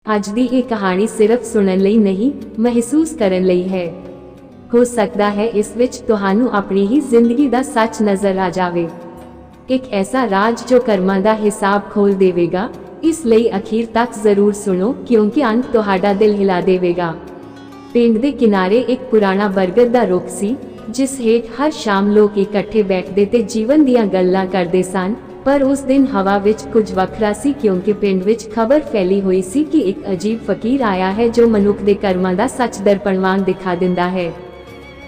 ਅੱਜ ਦੀ ਇਹ ਕਹਾਣੀ ਸਿਰਫ ਸੁਣਨ ਲਈ ਨਹੀਂ, ਮਹਿਸੂਸ ਕਰਨ ਲਈ ਹੈ। ਹੋ ਸਕਦਾ ਹੈ ਇਸ ਵਿੱਚ ਤੁਹਾਨੂੰ ਆਪਣੀ ਹੀ ਜ਼ਿੰਦਗੀ ਦਾ ਸੱਚ ਨਜ਼ਰ ਆ ਜਾਵੇ। ਇੱਕ ਐਸਾ ਰਾਜ ਜੋ ਕਰਮਾਂ ਦਾ ਹਿਸਾਬ ਖੋਲ ਦੇਵੇਗਾ। ਇਸ ਲਈ ਅਖੀਰ ਤੱਕ ਜ਼ਰੂਰ ਸੁਣੋ, ਕਿਉਂਕਿ ਅੰਤ ਤੁਹਾਡਾ ਦਿਲ ਹਿਲਾ ਦੇਵੇਗਾ। ਪਿੰਡ ਦੇ ਕਿਨਾਰੇ ਇੱਕ ਪੁਰਾਣਾ ਬਰਗਦ ਦਾ ਰੁੱਖ ਸੀ, ਜਿਸ ਹੇਠ ਹਰ ਸ਼ਾਮ ਲੋਕ ਇਕੱਠੇ ਬੈਠਦੇ ਤੇ ਜੀਵਨ ਦੀਆਂ ਗੱਲਾਂ ਕਰਦੇ ਸਨ। ਪਰ ਉਸ ਦਿਨ ਹਵਾ ਵਿੱਚ ਕੁਝ ਵੱਖਰਾ ਸੀ, ਕਿਉਂਕਿ ਪਿੰਡ ਵਿੱਚ ਖਬਰ ਫੈਲੀ ਹੋਈ ਸੀ ਕਿ ਇੱਕ ਅਜੀਬ ਫਕੀਰ ਆਇਆ ਹੈ ਜੋ ਮਨੁੱਖ ਦੇ ਕਰਮਾਂ ਦਾ ਸੱਚ ਦਰਪਣ ਵਾਂਗ ਦਿਖਾ ਦਿੰਦਾ ਹੈ।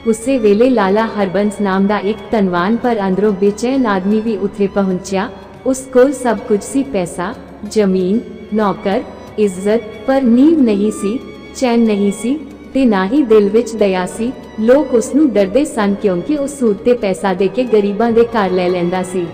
ਉਸੇ ਵੇਲੇ ਲਾਲਾ ਹਰਬੰਸ ਨਾਮ ਦਾ ਇੱਕ ਧਨਵਾਨ ਪਰ ਅੰਦਰੋਂ ਬੇਚੈਨ ਆਦਮੀ ਵੀ ਉੱਥੇ ਪਹੁੰਚਿਆ। ਉਸ ਕੋਲ ਸਭ ਕੁਝ ਸੀ, ਪੈਸਾ, ਜ਼ਮੀਨ, ਨੌਕਰ, ਇੱਜ਼ਤ, ਪਰ ਨੀਂਦ ਨਹੀਂ ਸੀ, ਚੈਨ ਨਹੀਂ ਸੀ ਤੇ ਨਾ ਹੀ ਦਿਲ ਵਿੱਚ ਦਇਆ ਸੀ। ਲੋਕ ਉਸ ਨੂੰ ਡਰਦੇ ਸਨ, ਕਿਉਂਕਿ ਉਹ ਸੂਦ ਤੇ ਪੈਸਾ ਦੇ ਕੇ ਗਰੀਬਾਂ ਦੇ ਘਰ ਲੈ ਲੈਂਦਾ ਸੀ।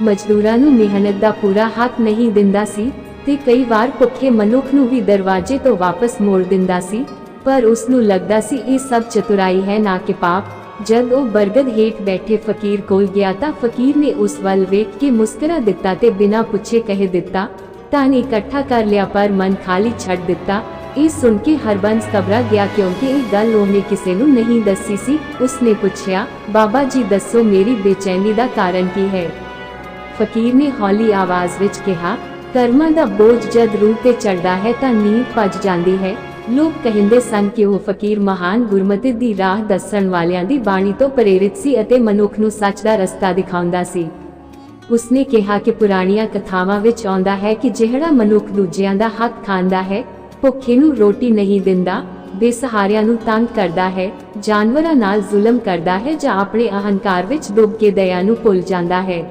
ਮਜ਼ਦੂਰਾਂ ਨੂੰ ਮਿਹਨਤ ਦਾ ਪੂਰਾ ਹੱਕ ਨਹੀਂ ਦਿੰਦਾ ਸੀ ਤੇ ਕਈ ਵਾਰ ਭੁੱਖੇ ਮਨੁੱਖ ਨੂੰ ਵੀ ਦਰਵਾਜ਼ੇ ਤੋਂ ਵਾਪਸ ਮੋੜ ਦਿੰਦਾ ਸੀ। ਪਰ ਉਸ ਨੂੰ ਲੱਗਦਾ ਸੀ ਇਹ ਸਭ ਚਤੁਰਾਈ ਹੈ, ਨਾ ਕਿ ਪਾਪ। ਜਦ ਉਹ ਬਰਗਦ ਹੇਠ ਬੈਠੇ ਫਕੀਰ ਕੋਲ ਗਿਆ ਤਾਂ ਫਕੀਰ ਨੇ ਉਸ ਵੱਲ ਵੇਖ ਕੇ ਮੁਸਕਰਾ ਦਿੱਤਾ ਤੇ ਬਿਨਾਂ ਪੁੱਛੇ ਕਹਿ ਦਿੱਤਾ, ਧਨ ਇਕੱਠਾ ਕਰ ਲਿਆ ਪਰ ਮਨ ਖਾਲੀ ਛੱਡ ਦਿੱਤਾ। ਇਹ ਸੁਣ ਕੇ ਹਰਬੰਸ ਘਬਰਾ ਗਿਆ, ਕਿਉਂਕਿ ਇਹ ਗੱਲ ਉਹਨੇ ਕਿਸੇ ਨੂੰ ਨਹੀਂ ਦੱਸੀ ਸੀ। ਉਸਨੇ ਪੁੱਛਿਆ, ਬਾਬਾ ਜੀ ਦੱਸੋ, ਮੇਰੀ ਬੇਚੈਨੀ ਦਾ ਕਾਰਨ ਕੀ ਹੈ? ਫਕੀਰ ਨੇ ਹੌਲੀ ਆਵਾਜ਼ ਵਿੱਚ ਕਿਹਾ, ਕਰਮਾਂ ਦਾ ਬੋਝ ਜਦ ਰੂਹ ਤੇ ਚੜਦਾ ਹੈ ਤਾਂ ਨੀਂਦ ਭੱਜ ਜਾਂਦੀ ਹੈ। ਲੋਕ ਕਹਿੰਦੇ ਸਨ ਕਿ ਉਹ ਫਕੀਰ ਮਹਾਨ ਗੁਰਮਤਿ ਦੀ ਰਾਹ ਦੱਸਣ ਵਾਲਿਆਂ ਦੀ ਬਾਣੀ ਤੋਂ ਪ੍ਰੇਰਿਤ ਸੀ ਅਤੇ ਮਨੁੱਖ ਨੂੰ ਸੱਚ ਦਾ ਰਸਤਾ ਦਿਖਾਉਂਦਾ ਸੀ। ਉਸਨੇ ਕਿਹਾ ਕਿ ਪੁਰਾਣੀਆਂ ਕਥਾਵਾਂ ਵਿੱਚ ਆਉਂਦਾ ਹੈ ਕਿ ਜਿਹੜਾ ਮਨੁੱਖ ਦੂਜਿਆਂ ਦਾ ਹੱਕ ਖਾਂਦਾ ਹੈ, ਭੁੱਖੇ ਨੂੰ ਰੋਟੀ ਨਹੀਂ ਦਿੰਦਾ, ਬੇਸਹਾਰਿਆਂ ਨੂੰ ਤੰਗ ਕਰਦਾ ਹੈ, ਜਾਨਵਰਾਂ ਨਾਲ ਜ਼ੁਲਮ ਕਰਦਾ ਹੈ ਜਾਂ ਆਪਣੇ ਅਹੰਕਾਰ ਵਿੱਚ ਡੁੱਬ ਕੇ ਦਇਆ ਨੂੰ ਭੁੱਲ ਜਾਂਦਾ ਹੈ,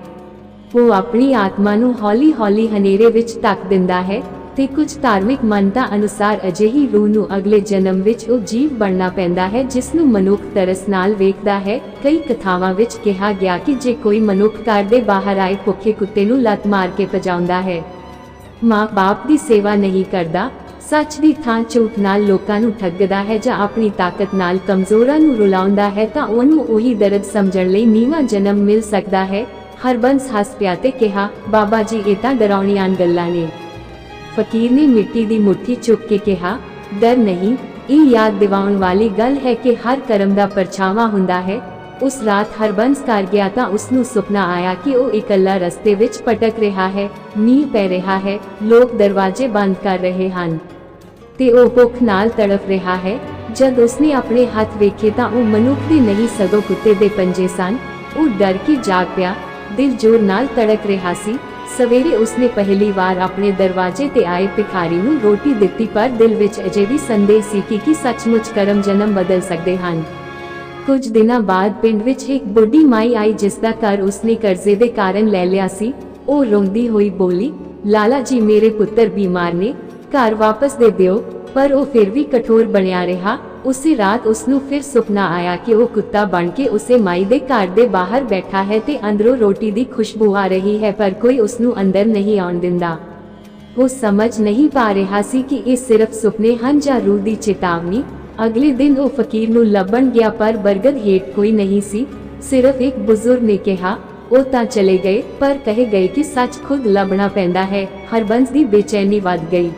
ਉਹ ਆਪਣੀ ਆਤਮਾ ਨੂੰ ਹੌਲੀ-ਹੌਲੀ ਹਨੇਰੇ ਵਿੱਚ ਧੱਕ ਦਿੰਦਾ ਹੈ। ਤੇ ਕੁਝ ਧਾਰਮਿਕ ਮੰਨਤਾਂ ਅਨੁਸਾਰ ਅਜਿਹੀ ਰੂਹ ਨੂੰ ਅਗਲੇ ਜਨਮ ਵਿੱਚ ਉਹ ਜੀਵ ਬਣਨਾ ਪੈਂਦਾ ਹੈ ਜਿਸ ਨੂੰ ਮਨੁੱਖ ਤਰਸ ਨਾਲ ਵੇਖਦਾ ਹੈ। ਕਈ ਕਥਾਵਾਂ ਵਿੱਚ ਕਿਹਾ ਗਿਆ ਕਿ ਜੇ ਕੋਈ ਮਨੁੱਖ ਘਰ ਦੇ ਬਾਹਰ ਆਏ ਭੁੱਖੇ ਕੁੱਤੇ ਨੂੰ ਲੱਤ ਮਾਰ ਕੇ ਭਜਾਉਂਦਾ ਹੈ, ਮਾਂ-ਬਾਪ ਦੀ ਸੇਵਾ ਨਹੀਂ ਕਰਦਾ, ਸੱਚ ਦੀ ਥਾਂ ਝੂਠ ਨਾਲ ਲੋਕਾਂ ਨੂੰ ਠੱਗਦਾ ਹੈ ਜਾਂ ਆਪਣੀ ਤਾਕਤ ਨਾਲ ਕਮਜ਼ੋਰਾਂ ਨੂੰ ਰੁਲਾਉਂਦਾ ਹੈ, ਤਾਂ ਉਹਨੂੰ ਉਹੀ ਦਰਦ ਸਮਝਣ ਲਈ ਨੀਵਾਂ ਜਨਮ ਮਿਲ ਸਕਦਾ ਹੈ। ਹਰਬੰਸ ਹੱਸ ਪਿਆ ਤੇ ਕਿਹਾ, ਬਾਬਾ ਜੀ ਇਹ ਤਾਂ ਡਰਾਉਣੀਆਂ ਗੱਲਾਂ ਨੇ। ਫਕੀਰ ਨੇ ਮਿੱਟੀ ਦੀ ਮੁੱਠੀ ਚੁੱਕ ਕੇ ਕਿਹਾ, ਡਰ ਨਹੀਂ, ਇਹ ਯਾਦ ਦਿਵਾਉਣ ਵਾਲੀ ਗੱਲ ਹੈ ਕਿ ਹਰ ਕਰਮ ਦਾ ਪਰਛਾਵਾਂ ਹੁੰਦਾ ਹੈ। ਉਸ ਰਾਤ ਹਰਬੰਸ ਘਰ ਗਿਆ ਤਾਂ ਉਸ ਨੂੰ ਸੁਪਨਾ ਆਇਆ ਕਿ ਉਹ ਇਕੱਲਾ ਰਸਤੇ ਵਿੱਚ ਭਟਕ ਰਿਹਾ ਹੈ, ਮੀਂਹ ਪੈ ਰਿਹਾ ਹੈ, ਲੋਕ ਦਰਵਾਜ਼ੇ ਬੰਦ ਕਰ ਰਹੇ ਹਨ ਤੇ ਉਹ ਭੁੱਖ ਨਾਲ ਤੜਫ ਰਿਹਾ ਹੈ। ਜਦ ਉਸਨੇ ਆਪਣੇ ਹੱਥ ਵੇਖੇ ਤਾਂ ਉਹ ਮਨੁੱਖ ਦੇ ਨਹੀਂ ਸਗੋਂ ਕੁੱਤੇ ਦੇ ਪੰਜੇ ਸਨ। ਉਹ ਡਰ ਕੇ ਜਾਗ ਪਿਆ, ਦਿਲ ਜ਼ੋਰ ਨਾਲ ਧੜਕ ਰਿਹਾ ਸੀ। ਸਵੇਰੇ ਉਸਨੇ ਪਹਿਲੀ ਵਾਰ ਆਪਣੇ ਦਰਵਾਜ਼ੇ ਤੇ ਆਏ ਭਿਖਾਰੀ ਨੂੰ ਰੋਟੀ ਦਿੱਤੀ, ਪਰ ਦਿਲ ਵਿੱਚ ਅਜੇ ਵੀ ਸੰਦੇਹ ਸੀ ਕਿ ਸੱਚਮੁੱਚ ਕਰਮ ਜਨਮ ਬਦਲ ਸਕਦੇ ਹਨ। ਕੁਝ ਦਿਨਾਂ ਬਾਅਦ ਪਿੰਡ ਵਿੱਚ ਇੱਕ ਬੁੱਢੀ ਮਾਈ ਆਈ ਜਿਸ ਦਾ ਘਰ ਉਸਨੇ ਕਰਜ਼ੇ ਦੇ ਕਾਰਨ ਲੈ ਲਿਆ ਸੀ। ਉਹ ਰੋਂਦੀ ਹੋਈ ਬੋਲੀ, ਲਾਲਾ ਜੀ ਮੇਰੇ ਪੁੱਤਰ ਬਿਮਾਰ ਨੇ, ਘਰ ਵਾਪਸ ਦੇ ਦਿਓ। ਪਰ ਉਹ ਫਿਰ ਵੀ ਕਠੋਰ ਬਣਿਆ ਰਿਹਾ। ਉਸੇ ਰਾਤ ਉਸਨੂੰ ਫਿਰ ਸੁਪਨਾ ਆਇਆ ਕਿ ਉਹ ਕੁੱਤਾ ਬਣ ਕੇ ਉਸੇ ਮਾਈ ਦੇ ਘਰ ਦੇ ਬਾਹਰ ਬੈਠਾ ਹੈ ਤੇ ਅੰਦਰੋਂ ਰੋਟੀ ਦੀ ਖੁਸ਼ਬੂ ਆ ਰਹੀ ਹੈ, ਪਰ ਕੋਈ ਉਸਨੂੰ ਅੰਦਰ ਨਹੀਂ ਆਉਣ ਦਿੰਦਾ। ਉਹ ਸਮਝ ਨਹੀਂ ਪਾ ਰਿਹਾ ਸੀ ਕਿ ਇਹ ਸਿਰਫ ਸੁਪਨੇ ਹਨ ਜਾਂ ਰੂਹ ਦੀ ਚੇਤਾਵਨੀ। ਅਗਲੇ ਦਿਨ ਉਹ ਫਕੀਰ ਨੂੰ ਲੱਭਣ ਗਿਆ, ਪਰ ਬਰਗਦ ਹੇਠ ਕੋਈ ਨਹੀਂ ਸੀ। ਸਿਰਫ ਇੱਕ ਬਜ਼ੁਰਗ ਨੇ ਕਿਹਾ, ਉਹ ਤਾਂ ਚਲੇ ਗਏ, ਪਰ ਕਹੇ ਗਏ ਕਿ ਸੱਚ ਖੁਦ ਲੱਭਣਾ ਪੈਂਦਾ ਹੈ। ਹਰਬੰਸ ਦੀ ਬੇਚੈਨੀ ਵੱਧ ਗਈ।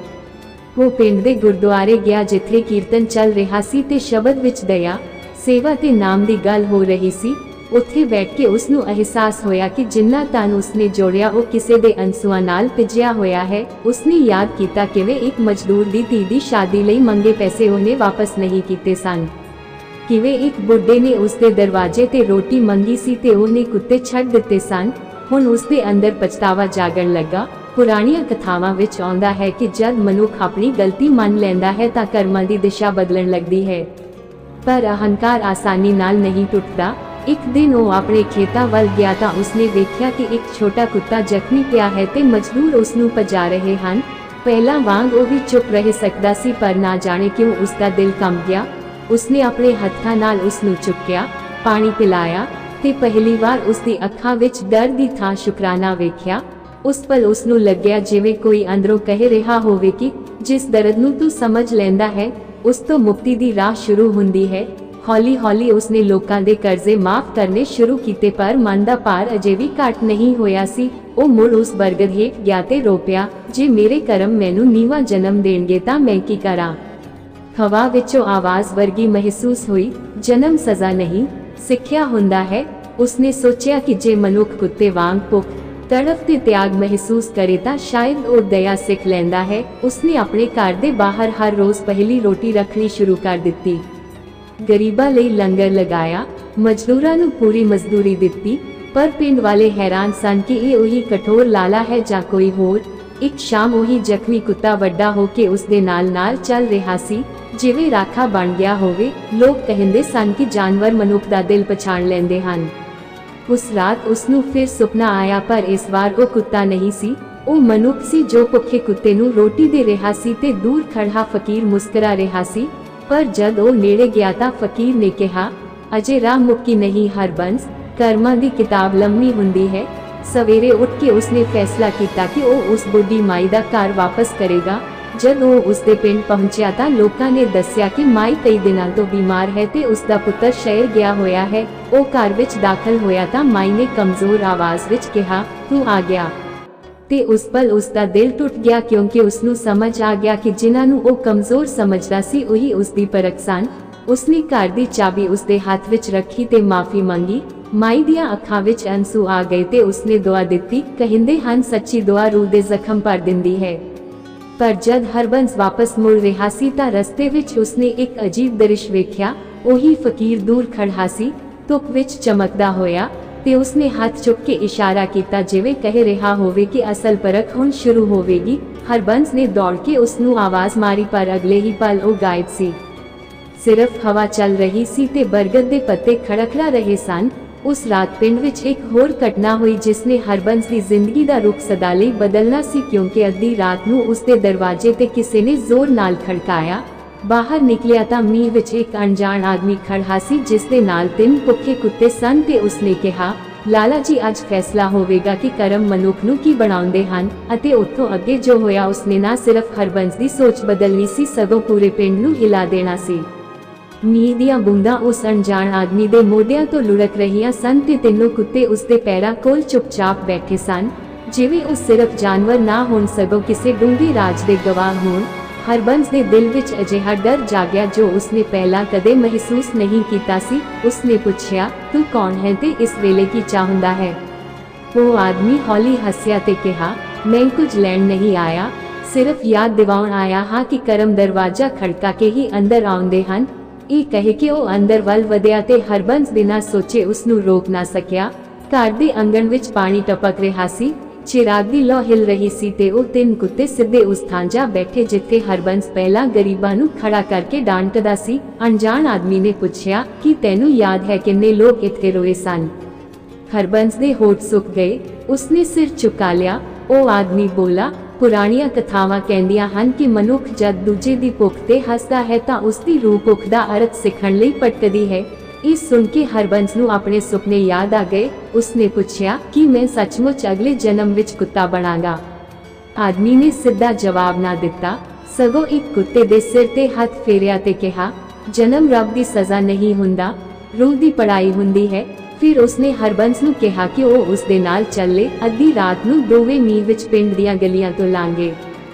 ਉਹ ਪਿੰਡ ਦੇ ਗੁਰਦੁਆਰੇ ਗਿਆ ਜਿੱਥੇ ਕੀਰਤਨ ਚੱਲ ਰਿਹਾ ਸੀ ਤੇ ਸ਼ਬਦ ਵਿੱਚ ਦਇਆ, ਸੇਵਾ ਤੇ ਨਾਮ ਦੀ ਗੱਲ ਹੋ ਰਹੀ ਸੀ। ਉੱਥੇ ਬੈਠ ਕੇ ਉਸ ਨੂੰ ਅਹਿਸਾਸ ਹੋਇਆ ਕਿ ਜਿੰਨਾ ਧਨ ਉਸਨੇ ਜੋੜਿਆ ਉਹ ਕਿਸੇ ਦੇ ਅੰਸੂਆਂ ਨਾਲ ਭਿੱਜਿਆ ਹੋਇਆ ਹੈ। ਉਸਨੇ ਯਾਦ ਕੀਤਾ ਕਿਵੇਂ ਇੱਕ ਮਜ਼ਦੂਰ ਦੀ ਧੀ ਦੀ ਸ਼ਾਦੀ ਲਈ ਮੰਗੇ ਪੈਸੇ ਉਹਨੇ ਵਾਪਸ ਨਹੀਂ ਕੀਤੇ ਸਨ, ਕਿਵੇਂ ਇੱਕ ਬੁੱਢੇ ਨੇ ਉਸਦੇ ਦਰਵਾਜ਼ੇ ਤੇ ਰੋਟੀ ਮੰਗੀ ਸੀ ਤੇ ਉਹਨੇ ਕੁੱਤੇ ਛੱਡ ਦਿੱਤੇ ਸਨ। ਹੁਣ ਉਸਦੇ ਅੰਦਰ ਪਛਤਾਵਾ ਜਾਗਣ ਲੱਗਾ। ਪੁਰਾਣੀਆਂ ਕਥਾਵਾਂ ਵਿੱਚ ਆਉਂਦਾ ਹੈ ਕਿ ਜਦ ਮਨੁੱਖ ਆਪਣੀ ਗਲਤੀ ਮੰਨ ਲੈਂਦਾ ਹੈ ਤਾਂ ਕਰਮਾਂ ਦੀ ਦਿਸ਼ਾ ਬਦਲਣ ਲੱਗਦੀ ਹੈ, ਪਰ ਅਹੰਕਾਰ ਆਸਾਨੀ ਨਾਲ ਨਹੀਂ ਟੁੱਟਦਾ। ਇੱਕ ਦਿਨ ਉਹ ਆਪਣੇ ਖੇਤਾਂ ਵੱਲ ਗਿਆ ਤਾਂ ਉਸਨੇ ਵੇਖਿਆ ਕਿ ਇੱਕ ਛੋਟਾ ਕੁੱਤਾ ਜ਼ਖਮੀ ਪਿਆ ਹੈ ਤੇ ਮਜ਼ਦੂਰ ਉਸ ਨੂੰ ਭਜਾ ਰਹੇ ਹਨ। ਪਹਿਲਾਂ ਵਾਂਗ ਉਹ ਵੀ ਚੁੱਪ ਰਹਿ ਸਕਦਾ ਸੀ, ਪਰ ਨਾ ਜਾਣੇ ਕਿਉਂ ਉਸਦਾ ਦਿਲ ਕੰਬ ਗਿਆ। ਉਸਨੇ ਆਪਣੇ ਹੱਥਾਂ ਨਾਲ ਉਸ ਨੂੰ ਚੁੱਕਿਆ, ਪਾਣੀ ਪਿਲਾਇਆ ਤੇ ਪਹਿਲੀ ਵਾਰ ਉਸਦੀ ਅੱਖਾਂ ਵਿੱਚ ਡਰ ਦੀ ਥਾਂ ਸ਼ੁਕਰਾਨਾ ਵੇਖਿਆ। ਉਸ ਪਲ ਉਸ ਨੂੰ ਲੱਗਿਆ ਜਿਵੇਂ ਕੋਈ ਅੰਦਰੋਂ ਕਹਿ ਰਿਹਾ ਹੋਵੇ ਕਿ ਜਿਸ ਦਰਦ ਨੂੰ ਤੂੰ ਸਮਝ ਲੈਂਦਾ ਹੈ, ਉਸ ਤੋਂ ਮੁਕਤੀ ਦੀ ਰਾਹ ਸ਼ੁਰੂ ਹੁੰਦੀ ਹੈ। ਹੌਲੀ-ਹੌਲੀ ਉਸਨੇ ਲੋਕਾਂ ਦੇ ਕਰਜ਼ੇ ਮਾਫ ਕਰਨੇ ਸ਼ੁਰੂ ਕੀਤੇ, ਪਰ ਮਨ ਦਾ ਭਾਰ ਅਜੇ ਵੀ ਘੱਟ ਨਹੀਂ ਹੋਇਆ ਸੀ। ਉਹ ਮੁੜ ਉਸ ਬਰਗਦ ਹੇਠ ਗਿਆ ਤੇ ਰੋ ਪਿਆ, ਜੇ ਮੇਰੇ ਕਰਮ ਮੈਨੂੰ ਨੀਵਾਂ ਜਨਮ ਦੇਣਗੇ ਤਾਂ ਮੈਂ ਕੀ ਕਰਾਂ। ਹਵਾ ਵਿੱਚੋਂ ਆਵਾਜ਼ ਵਰਗੀ ਮਹਿਸੂਸ ਹੋਈ, ਜਨਮ ਸਜ਼ਾ ਨਹੀਂ, ਸਿੱਖਿਆ ਹੁੰਦਾ ਹੈ। ਉਸਨੇ ਸੋਚਿਆ ਕਿ ਜੇ ਮਨੁੱਖ ਕੁੱਤੇ ਵਾਂਗ ਭੁੱਖ, ਤੜਫ ਤੇ ਤਿਆਗ ਮਹਿਸੂਸ ਕਰੇ ਤਾਂ ਸ਼ਾਇਦ ਉਹ ਦਇਆ ਸਿੱਖ ਲੈਂਦਾ ਹੈ। ਉਸਨੇ ਆਪਣੇ ਘਰ ਦੇ ਬਾਹਰ ਹਰ ਰੋਜ਼ ਪਹਿਲੀ ਰੋਟੀ ਰੱਖਣੀ ਸ਼ੁਰੂ ਕਰ ਦਿੱਤੀ। ਗਰੀਬਾਂ ਲਈ ਲੰਗਰ ਲਗਾਇਆ, ਮਜ਼ਦੂਰਾਂ ਨੂੰ ਪੂਰੀ ਮਜ਼ਦੂਰੀ ਦਿੱਤੀ, ਪਰ ਪਿੰਡ ਵਾਲੇ ਹੈਰਾਨ ਸਨ ਕਿ ਇਹ ਉਹੀ ਕਠੋਰ ਲਾਲਾ ਹੈ ਜਾਂ ਕੋਈ ਹੋਰ। ਇੱਕ ਸ਼ਾਮ ਉਹੀ ਜ਼ਖਮੀ ਕੁੱਤਾ ਵੱਡਾ ਹੋ ਕੇ ਉਸਦੇ ਨਾਲ ਚੱਲ ਰਿਹਾ ਸੀ, ਜਿਵੇਂ ਰਾਖਾ ਬਣ ਗਿਆ ਹੋਵੇ। ਲੋਕ ਕਹਿੰਦੇ ਸਨ ਕਿ ਜਾਨਵਰ ਮਨੁੱਖ ਦਾ ਦਿਲ ਪਛਾਣ ਲੈਂਦੇ ਹਨ। ਉਸ ਰਾਤ ਉਸਨੂੰ ਫਿਰ ਸੁਪਨਾ ਆਇਆ, ਪਰ ਇਸ ਵਾਰ ਉਹ ਕੁੱਤਾ ਨਹੀਂ ਸੀ, ਉਹ ਮਨੁੱਖ ਸੀ ਜੋ ਭੁੱਖੇ ਕੁੱਤੇ ਨੂੰ ਰੋਟੀ ਦੇ ਰਿਹਾ ਸੀ ਤੇ ਦੂਰ ਖੜਾ ਫਕੀਰ ਮੁਸਕਰਾ ਰਿਹਾ ਸੀ। ਪਰ ਜਦ ਉਹ ਨੇੜੇ ਗਿਆ ਤਾਂ ਫਕੀਰ ਨੇ ਕਿਹਾ, ਅਜੇ ਰਾਹ ਮੁੱਕੀ ਨਹੀਂ ਹਰਬੰਸ, ਕਰਮਾਂ ਦੀ ਕਿਤਾਬ ਲੰਮੀ ਹੁੰਦੀ ਹੈ। ਸਵੇਰੇ ਉੱਠ ਕੇ ਉਸਨੇ ਫੈਸਲਾ ਕੀਤਾ ਕਿ ਉਹ ਉਸ ਬੁੱਢੀ ਮਾਈ ਦਾ ਘਰ ਵਾਪਸ ਕਰੇਗਾ। ਜਦ ਉਹ ਉਸਦੇ ਪਿੰਡ ਪਹੁੰਚਿਆ ਤਾਂ ਲੋਕਾਂ ਨੇ ਦੱਸਿਆ ਕਿ ਮਾਈ ਕਈ ਦਿਨਾਂ ਤੋਂ ਬਿਮਾਰ ਹੈ ਤੇ ਉਸਦਾ ਪੁੱਤਰ ਸ਼ਹਿਰ ਗਿਆ ਹੋਇਆ ਹੈ। ਉਹ ਘਰ ਵਿੱਚ ਦਾਖਲ ਹੋਇਆ ਤਾਂ ਮਾਈ ਨੇ ਕਮਜ਼ੋਰ ਆਵਾਜ਼ ਵਿੱਚ ਕਿਹਾ, ਤੂੰ ਆ ਗਿਆ। ਤੇ ਉਸ ਪਲ ਉਸਦਾ ਦਿਲ ਟੁੱਟ ਗਿਆ, ਕਿਉਂਕਿ ਉਸਨੂੰ ਸਮਝ ਆ ਗਿਆ ਕਿ ਜਿਨ੍ਹਾਂ ਨੂੰ ਉਹ ਕਮਜ਼ੋਰ ਸਮਝਦਾ ਸੀ ਉਹੀ ਉਸਦੀ ਪਰਖ ਸਨ। ਉਸਨੇ ਘਰ ਦੀ ਚਾਬੀ ਉਸਦੇ ਹੱਥ ਵਿੱਚ ਰੱਖੀ ਤੇ ਮਾਫੀ ਮੰਗੀ। ਮਾਈ ਦੀਆਂ ਅੱਖਾਂ ਵਿੱਚ ਅੰਸੂ ਆ ਗਏ ਤੇ ਉਸਨੇ ਦੁਆ ਦਿੱਤੀ। ਕਹਿੰਦੇ ਹਨ, ਸੱਚੀ ਦੁਆ ਰੂਹ ਦੇ ਜ਼ਖਮ ਭਰ ਦਿੰਦੀ ਹੈ। ਪਰ ਜਦ ਹਰਬੰਸ ਵਾਪਸ ਮੁੜ ਰਿਹਾ ਸੀ ਤਾਂ ਰਸਤੇ ਵਿੱਚ ਉਸਨੇ ਇੱਕ ਅਜੀਬ ਦ੍ਰਿਸ਼ ਵੇਖਿਆ। ਉਹੀ ਫਕੀਰ ਦੂਰ ਖੜਾ ਸੀ, ਧੁੱਪ ਵਿੱਚ ਚਮਕਦਾ ਹੋਇਆ, ਤੇ ਉਸਨੇ ਹੱਥ ਚੁੱਕ ਕੇ ਇਸ਼ਾਰਾ ਕੀਤਾ, ਜਿਵੇਂ ਕਹਿ ਰਿਹਾ ਹੋਵੇ ਕਿ ਅਸਲ ਪਰਖ ਹੁਣ ਸ਼ੁਰੂ ਹੋਵੇਗੀ। ਹਰਬੰਸ ਨੇ ਦੌੜ ਕੇ ਉਸਨੂੰ ਆਵਾਜ਼ ਮਾਰੀ, ਪਰ ਅਗਲੇ ਹੀ ਪਲ ਉਹ ਗਾਇਬ ਸੀ। ਸਿਰਫ ਹਵਾ ਚੱਲ ਰਹੀ ਸੀ ਤੇ ਬਰਗਦ ਦੇ ਪੱਤੇ ਖੜਖੜਾ ਰਹੇ ਸਨ। ਉਸ ਰਾਤ ਪਿੰਡ ਵਿੱਚ ਇੱਕ ਹੋਰ ਘਟਨਾ ਹੋਈ ਜਿਸ ਨੇ ਹਰਬੰਸ ਦੀ ਜ਼ਿੰਦਗੀ ਦਾ ਰੁਖ ਸਦਾ ਲਈ ਬਦਲਣਾ ਸੀ, ਕਿਉਂਕਿ ਅੱਧੀ ਰਾਤ ਨੂੰ ਉਸਦੇ ਦਰਵਾਜ਼ੇ ਤੇ ਕਿਸੇ ਨੇ ਜ਼ੋਰ ਨਾਲ ਖੜਕਾਇਆ। ਬਾਹਰ ਨਿਕਲਿਆ ਤਾਂ ਮੀਂਹ ਵਿੱਚ ਇੱਕ ਅਣਜਾਣ ਆਦਮੀ ਖੜਾ ਸੀ, ਜਿਸ ਦੇ ਨਾਲ 3 ਭੁੱਖੇ ਕੁੱਤੇ ਸਨ ਤੇ ਉਸਨੇ ਕਿਹਾ, ਲਾਲਾ ਜੀ, ਅੱਜ ਫੈਸਲਾ ਹੋਵੇਗਾ ਕਿ ਕਰਮ ਮਨੁੱਖ ਨੂੰ ਕੀ ਬਣਾਉਂਦੇ ਹਨ। ਅਤੇ ਉੱਥੋਂ ਅੱਗੇ ਜੋ ਹੋਇਆ ਉਸਨੇ ਨਾ ਸਿਰਫ ਹਰਬੰਸ ਦੀ ਸੋਚ ਬਦਲਣੀ ਸੀ, ਸਗੋਂ ਪੂਰੇ ਪਿੰਡ ਨੂੰ ਹਿਲਾ ਦੇਣਾ ਸੀ। ਮੀਂਹ ਦੀਆਂ ਬੂੰਦਾਂ ਉਸ ਅਣਜਾਣ ਆਦਮੀ ਦੇ ਮੋਢਿਆਂ ਤੋਂ ਲੁੜਕ ਰਹੀਆਂ ਸਨ ਤੇ 3 ਕੁੱਤੇ ਉਸਦੇ ਪੈਰਾਂ ਕੋਲ ਚੁੱਪਚਾਪ ਬੈਠੇ ਸਨ, ਜਿਵੇਂ ਉਹ ਸਿਰਫ ਜਾਨਵਰ ਨਾ ਹੋਣ ਸਗੋਂ ਕਿਸੇ ਡੂੰਘੇ ਰਾਜ ਦੇ ਗਵਾਹ ਹੋਣ। ਹਰਬੰਸ ਦੇ ਦਿਲ ਵਿੱਚ ਅਜਿਹਾ ਡਰ ਜਾਗਿਆ ਜੋ ਉਸਨੇ ਪਹਿਲਾਂ ਕਦੇ ਮਹਿਸੂਸ ਨਹੀਂ ਕੀਤਾ ਸੀ। ਉਸਨੇ ਪੁੱਛਿਆ, ਤੂੰ ਕੌਣ ਹੈ ਤੇ ਇਸ ਵੇਲੇ ਕੀ ਚਾਹੁੰਦਾ ਹੈ? ਉਹ ਆਦਮੀ ਹੌਲੀ ਹੱਸਿਆ ਤੇ ਕਿਹਾ, ਮੈਂ ਕੁਝ ਲੈਣ ਨਹੀਂ ਆਇਆ, ਸਿਰਫ ਯਾਦ ਦਿਵਾਉਣ ਆਇਆ ਹਾਂ ਕਿ ਕਰਮ ਦਰਵਾਜ਼ਾ ਖੜਕਾ ਕੇ ਹੀ ਅੰਦਰ ਆਉਂਦੇ ਹਨ। ਇਹ ਕਹਿ ਕੇ ਉਹ ਅੰਦਰ ਵੱਲ ਵਧਿਆ ਤੇ ਹਰਬੰਸ ਬਿਨਾਂ ਸੋਚੇ ਉਸਨੂੰ ਰੋਕ ਨਾ ਸਕਿਆ। ਘਰ ਦੇ ਆਂਗਣ ਵਿੱਚ ਪਾਣੀ ਟਪਕ ਰਿਹਾ ਸੀ, ਚਿਰਾਗ ਦੀ ਲੋ ਹਿਲ ਰਹੀ ਸੀ ਤੇ ਉਹ 3 ਕੁੱਤੇ ਸਿੱਧੇ ਉਸ ਥਾਂ ਜਾ ਬੈਠੇ ਜਿੱਥੇ ਹਰਬੰਸ ਪਹਿਲਾਂ ਗਰੀਬਾਂ ਨੂੰ ਖੜਾ ਕਰਕੇ ਡਾਂਟਦਾ ਸੀ। ਅਣਜਾਣ ਆਦਮੀ ਨੇ ਪੁੱਛਿਆ, ਕੀ ਤੈਨੂੰ ਯਾਦ ਹੈ ਕਿੰਨੇ ਲੋਕ ਇੱਥੇ ਰੋਏ ਸਨ? ਹਰਬੰਸ ਦੇ ਹੋਠ ਸੁੱਕ ਗਏ, ਉਸਨੇ ਸਿਰ ਝੁਕਾ ਲਿਆ। ਉਹ ਆਦਮੀ ਬੋਲਾ, ਪੁਰਾਣੀਆਂ ਕਥਾਵਾਂ ਕਹਿੰਦੀਆਂ ਹਨ ਕਿ ਮਨੁੱਖ ਜਦ ਦੂਜੇ ਦੀ ਭੁੱਖ ਤੇ ਹੱਸਦਾ ਹੈ ਤਾਂ ਉਸਦੀ ਰੂਹ ਭੁੱਖ ਦਾ ਅਰਥ ਸਿੱਖਣ ਲਈ ਭਟਕਦੀ ਹੈ। ਇਹ ਸੁਣ ਕੇ ਹਰਬੰਸ ਨੂੰ ਆਪਣੇ ਸੁਪਨੇ ਯਾਦ ਆ ਗਏ। ਉਸਨੇ ਪੁੱਛਿਆ, ਕੀ ਮੈਂ ਸੱਚਮੁੱਚ ਅਗਲੇ ਜਨਮ ਵਿੱਚ ਕੁੱਤਾ ਬਣਾਂਗਾ? ਆਦਮੀ ਨੇ ਸਿੱਧਾ ਜਵਾਬ ਨਾ ਦਿੱਤਾ, ਸਗੋਂ ਇੱਕ ਕੁੱਤੇ ਦੇ ਸਿਰ ਤੇ ਹੱਥ ਫੇਰਿਆ ਤੇ ਕਿਹਾ, ਜਨਮ ਰੱਬ ਦੀ ਸਜ਼ਾ ਨਹੀਂ ਹੁੰਦਾ, ਰੂਹ ਦੀ ਪੜਾਈ ਹੁੰਦੀ ਹੈ। ਫਿਰ ਉਸਨੇ ਹਰਬੰਸ ਨੂੰ ਕਿਹਾ ਕਿ ਉਹ ਉਸਦੇ ਨਾਲ ਚੱਲੇ। ਅੱਧੀ ਰਾਤ ਨੂੰ ਦੋਵੇਂ ਮੀਂਹ ਵਿੱਚ ਪਿੰਡ ਦੀਆਂ ਗਲੀਆਂ ਤੋਂ ਲੰਘੇ।